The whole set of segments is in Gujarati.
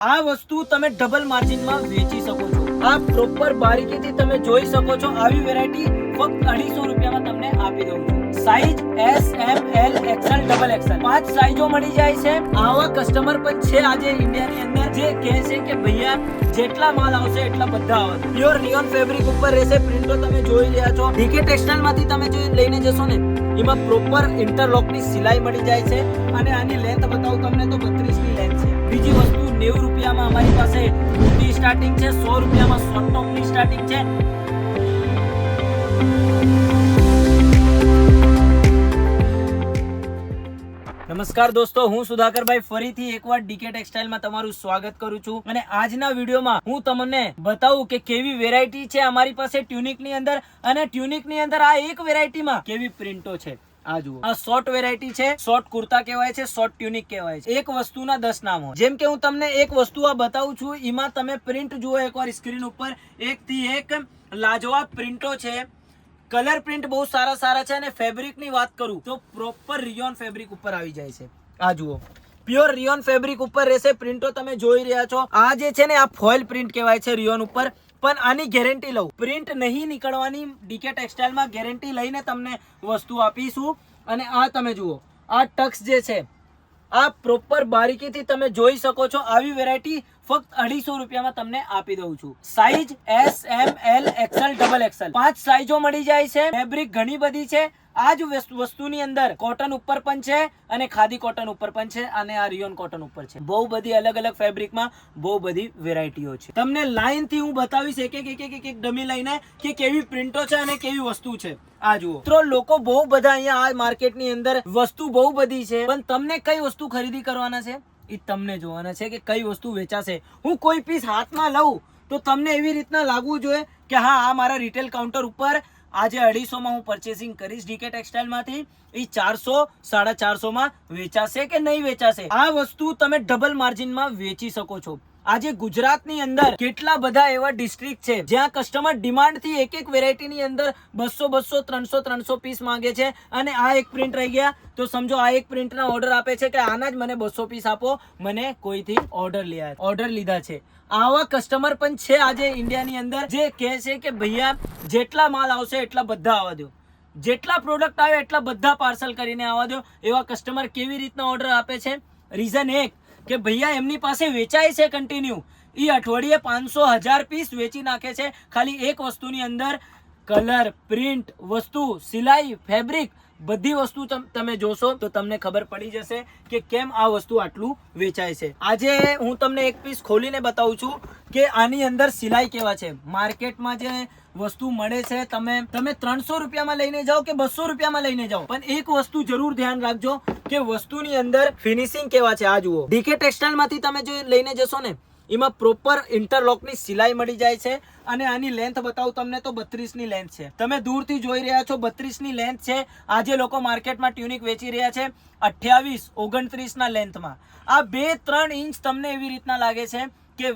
આ વસ્તુ તમે ડબલ માર્જિનમાં વેચી શકો છો। આ પ્રોપર બારીકીથી તમે જોઈ શકો છો। આવી વેરાયટી ફક્ત 250 રૂપિયામાં તમને આપી દઉં છું। Size S, M, L, XL, XXL 5 સાઈઝો મળી જાય છે। આવા કસ્ટમર પણ છે આજે ઇન્ડિયાની અંદર જે કહે છે કે ભૈયા જેટલા માલ આવશે એટલા બધા આવશે। પ્યોર રિયોન ફેબ્રિક ઉપર રહેશે। પ્રિન્ટો તમે જોઈ રહ્યા છો। ડીકે ટેક્સટાઇલ માંથી તમે જો લઈને જશો ને એમાં પ્રોપર ઇન્ટરલોકની સિલાઈ મળી જાય છે અને આની લેન્થ બતાવું તમને તો 32 ની લેન્થ છે। બીજી વસ્તુ 90 રૂપિયામાં અમારી પાસે કુર્તી સ્ટાર્ટિંગ છે। 100 રૂપિયામાં શોર્ટ ટોપની સ્ટાર્ટિંગ છે। નમસ્કાર દોસ્તો, હું સુધાકરભાઈ ફરીથી એકવાર ડીકે ટેક્સટાઇલમાં તમારું સ્વાગત કરું છું અને આજના વિડીયોમાં હું તમને બતાવું કે કેવી વેરાયટી છે અમારી પાસે ટ્યુનિકની અંદર અને ટ્યુનિકની અંદર આ એક વેરાયટીમાં કેવી પ્રિન્ટો છે। આ જુઓ, આ શોર્ટ વેરાયટી છે। શોર્ટ કુર્તા કહેવાય છે, શોર્ટ ટ્યુનિક કહેવાય છે। એક વસ્તુના 10 નામ હોય। જેમ કે હું તમને એક વસ્તુ આ બતાવું છું, એમાં તમે પ્રિન્ટ જુઓ એકવાર સ્ક્રીન ઉપર। એક થી એક લાજવાબ પ્રિન્ટો છે। કલર પ્રિન્ટ બહુ સારા છે અને ફેબ્રિક ની વાત કરું તો પ્રોપર રિયોન ફેબ્રિક ઉપર આવી જાય છે। આ જુઓ, પ્યોર રિયોન ફેબ્રિક ઉપર રહેશે। પ્રિન્ટો તમે જોઈ રહ્યા છો। આ જે છે ને આ ફોઇલ પ્રિન્ટ કહેવાય છે રિયોન ઉપર। પણ આની ગેરંટી લઉં, પ્રિન્ટ નહીં નીકળવાની ડીકે ટેક્સટાઇલમાં ગેરંટી લઈને તમને વસ્તુ આપીશું। અને આ તમે જુઓ, આ ટક્સ જે છે આ પ્રોપર બારીકીથી તમે જોઈ શકો છો। આવી વેરાયટી ફક્ત 250 રૂપિયામાં તમને આપી દઉં છું। Size S, M, L, XL, XXL 5 સાઈઝો મળી જાય છે। ફેબ્રિક ઘણી બધી છે। આ જ વસ્તુની અંદર કોટન ઉપર પણ છે અને ખાદી કોટન ઉપર પણ છે અને આ રિયોન કોટન ઉપર છે। બહુ બધી અલગ અલગ ફેબ્રિકમાં બહુ બધી વેરાયટીઓ છે। તમને લાઈન થી હું બતાવીશ એક એક ડમી લઈને કે કેવી પ્રિન્ટો છે અને કેવી વસ્તુ છે। આ જુઓ મિત્રો, લોકો બહુ બધા અહીંયા આ માર્કેટની અંદર વસ્તુ બહુ બધી છે, પણ તમને કઈ વસ્તુ ખરીદી કરવાના છે એ તમને જોવાના છે કે કઈ વસ્તુ વેચાશે। હું કોઈ પીસ હાથમાં લઉં તો તમને એવી રીતના લાગવું જોઈએ કે હા, આ મારા રિટેલ કાઉન્ટર ઉપર આજે 250 માં હું પરચેસિંગ કરીશ ડીકે ટેક્સટાઇલ માંથી, એ 400 450 માં વેચાશે કે નહીં વેચાશે। આ વસ્તુ તમે ડબલ માર્જિનમાં વેચી શકો છો। આજે ગુજરાતની અંદર કેટલા બધા એવા ડિસ્ટ્રિક્ટ છે જ્યાં કસ્ટમર ડિમાન્ડ થી એક વેરાયટીની અંદર 200 300 પીસ માંગે છે અને આ એક પ્રિન્ટ રહી ગયા તો સમજો આ એક પ્રિન્ટના ઓર્ડર આપે છે કે આના જ મને 200 પીસ આપો, મને કોઈથી ઓર્ડર લીધા છે। આવા કસ્ટમર પણ છે આજે ઇન્ડિયાની અંદર જે કહે છે કે ભૈયા જેટલા માલ આવશે એટલા બધા આવવા દો, જેટલા પ્રોડક્ટ આવે એટલા બધા પાર્સલ કરીને આવવા દો। એવા કસ્ટમર કેવી રીતના ઓર્ડર આપે છે? રીઝન એક કે ભૈયા એમની પાસે વેચાય છે કન્ટિન્યુ, એ અઠવાડિયે 500 1000 પીસ વેચી નાખે છે ખાલી એક વસ્તુની અંદર। કલર, પ્રિન્ટ, વસ્તુ, સિલાઈ, ફેબ્રિક બધી વસ્તુ તમે જોશો તો તમને ખબર પડી જશે કે કેમ આ વસ્તુ આટલું વેચાય છે। આજે હું તમને એક પીસ ખોલીને બતાવું છું કે આની અંદર સિલાઈ કેવા છે। માર્કેટમાં જે વસ્તુ મળે છે તમે 300 રૂપિયામાં લઈને જાઓ કે 200 રૂપિયામાં લઈને જાઓ, પણ એક વસ્તુ જરૂર ધ્યાન રાખજો કે વસ્તુની અંદર ફિનિશિંગ કેવા છે। આ જુઓ, ડીકે ટેક્સટાઇલ માંથી તમે જો લઈને જશો ને એમાં પ્રોપર ઇન્ટરલોકની સિલાઈ મળી જાય છે અને આની લેન્થ બતાવું તમને તો 32 ની લેન્થ છે। તમે દૂરથી જોઈ રહ્યા છો 32 ની લેન્થ છે। આજે લોકો માર્કેટમાં ટ્યુનિક વેચી રહ્યા છે 28 29 ના લેન્થમાં। આ 2-3 ઇંચ તમને એવી રીતના લાગે છે કે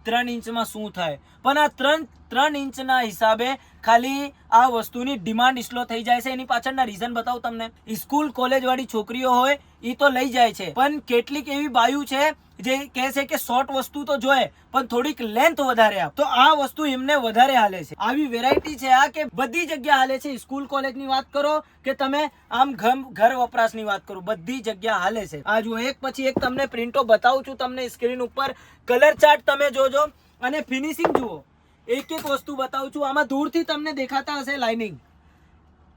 3 ઇંચમાં શું થાય, પણ આ 3 ઇંચના હિસાબે ખાલી આ વસ્તુની ડિમાન્ડ સ્લો થઈ જાય છે। એની પાછળના રીઝન બતાવું તમને। સ્કૂલ કોલેજ વાળી છોકરીઓ હોય એ તો લઈ જાય છે, પણ કેટલીક એવી બાયુ છે જે કહે છે કે શોર્ટ વસ્તુ તો જોઈએ પણ થોડીક લેન્થ વધારે આપ, તો આ વસ્તુ એમને વધારે હાલે છે। આવી વેરાયટી છે આ કે બધી જગ્યા હાલે છે। સ્કૂલ કોલેજની વાત કરો કે તમે આમ ઘર વપરાશની વાત કરો, બધી જગ્યા હાલે છે। આ જો એક પછી એક તમને પ્રિન્ટો બતાવું છું તમને સ્ક્રીન ઉપર। કલર ચાર્ટ તમે જોજો અને ફિનિશિંગ જુઓ। એક વસ્તુ બતાવું છું, આમાં દૂરથી તમને દેખાતા હશે લાઇનિંગ,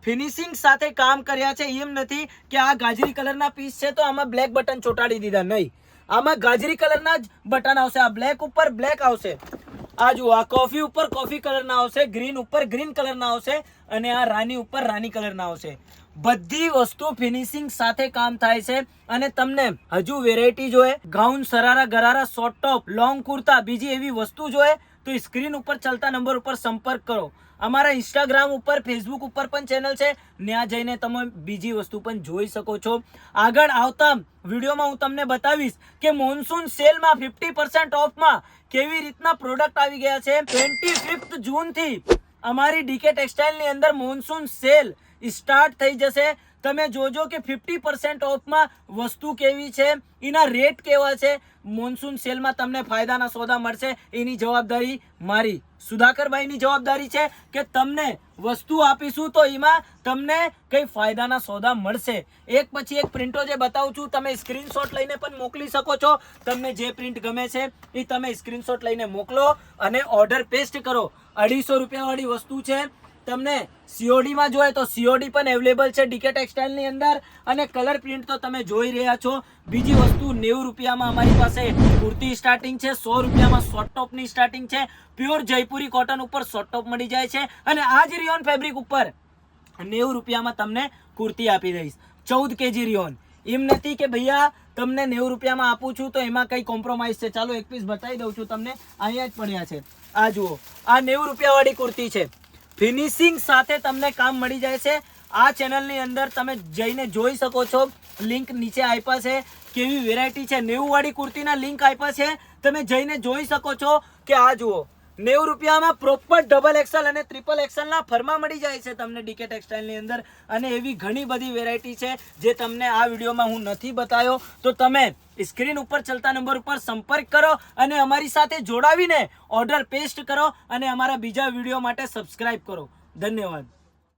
ફિનિશિંગ સાથે કામ કર્યા છે। એમ નથી કે આ ગાજરી કલરના પીસ છે તો આમાં બ્લેક બટન ચોટાડી દીધા, નહીં, આમાં ગાજરી કલરના જ બટન આવશે। આ બ્લેક ઉપર બ્લેક આવશે। આ જુઓ, આ કોફી ઉપર કોફી કલરના આવશે, ગ્રીન ઉપર ગ્રીન કલરના આવશે અને આ રાની ઉપર રાની કલરના આવશે। બધી વસ્તુ ફિનિશિંગ સાથે કામ થાય છે। અને તમને હજુ વેરાયટી જોઈએ, gown, sharara, ગરારા, short top, long kurta, બીજી એવી વસ્તુ જોઈએ તો સ્ક્રીન ઉપર ચાલતા નંબર ઉપર સંપર્ક કરો। અમારા ઇન્સ્ટાગ્રામ ઉપર, ફેસબુક ઉપર પણ ચેનલ છે, ત્યાં જઈને તમે બીજી વસ્તુ પણ જોઈ શકો છો। આગળ આવતા વિડીયોમાં હું તમને બતાવીશ કે મોન્સૂન સેલમાં 50% ઓફમાં કેવી રીતના પ્રોડક્ટ આવી ગયા છે। 25 જૂન થી અમારી ડીકે ટેક્સટાઇલની અંદર મોન્સૂન સેલ સ્ટાર્ટ થઈ જશે। તમે જોજો કે 50% ઓફમાં વસ્તુ કેવી છે, એના રેટ કેવા છે. મોન્સૂન સેલમાં તમને ફાયદાના સોદા મળશે. એની જવાબદારી મારી સુધાકરભાઈની જવાબદારી છે કે તમને વસ્તુ આપીશું તો એમાં તમને કઈ ફાયદાના સોદા મળશે. એક પછી એક પ્રિન્ટો જે બતાવું છું તમે સ્ક્રીનશોટ લઈને પણ મોકલી શકો છો. તમને જે પ્રિન્ટ ગમે છે એ તમે સ્ક્રીનશોટ લઈને મોકલો અને ઓર્ડર પેસ્ટ કરો. 250 રૂપિયા વાળી વસ્તુ છે. તમને COD માં જોઈએ તો COD પણ અવેલેબલ છે ડીકે ટેક્સટાઇલ ની અંદર. અને કલર પ્રિન્ટ તો તમે જોઈ રહ્યા છો. બીજી વસ્તુ 90 રૂપિયામાં અમારી પાસે કુર્તી સ્ટાર્ટિંગ છે. 100 રૂપિયામાં શોર્ટ ટોપ ની સ્ટાર્ટિંગ છે. પ્યોર જયપુરી કોટન ઉપર શોર્ટ ટોપ મળી જાય છે. અને આ જ રિયોન ફેબ્રિક ઉપર 90 રૂપિયામાં તમને કુર્તી આપી દઈશ. 14 kg રિયોન. એમ નથી કે ભૈયા તમને 90 રૂપિયામાં આપું છું તો એમાં કઈ કોમ્પ્રોમાઇઝ છે. ચાલો એક પીસ બતાવી દઉં છું તમને. અહીંયા જ પડ્યા છે. આ જુઓ, આ 90 રૂપિયા વાળી કુર્તી છે. ફિનિશિંગ સાથે તમને કામ મળી જાય છે. આ ચેનલની અંદર તમે જઈને જોઈ શકો છો. લિંક નીચે આપ્યા છે. કેવી વેરાયટી છે. 90 વાળી કુર્તીના લિંક આપ્યા છે. તમે જઈને જોઈ શકો છો કે આ જુઓ 90 રૂપિયામાં પ્રોપર XXL અને XXL ના ફરમા મળી જાય છે તમને ડીકે ટેક્સટાઇલની અંદર. અને એવી ઘણી બધી વેરાયટી છે જે તમને આ વિડીયોમાં હું નથી બતાવ્યો. તો તમે સ્ક્રીન ઉપર ચલતા નંબર ઉપર સંપર્ક કરો અને અમારી સાથે જોડાવીને ઓર્ડર પેસ્ટ કરો અને અમારા બીજા વિડીયો માટે સબસ્ક્રાઇબ કરો. ધન્યવાદ.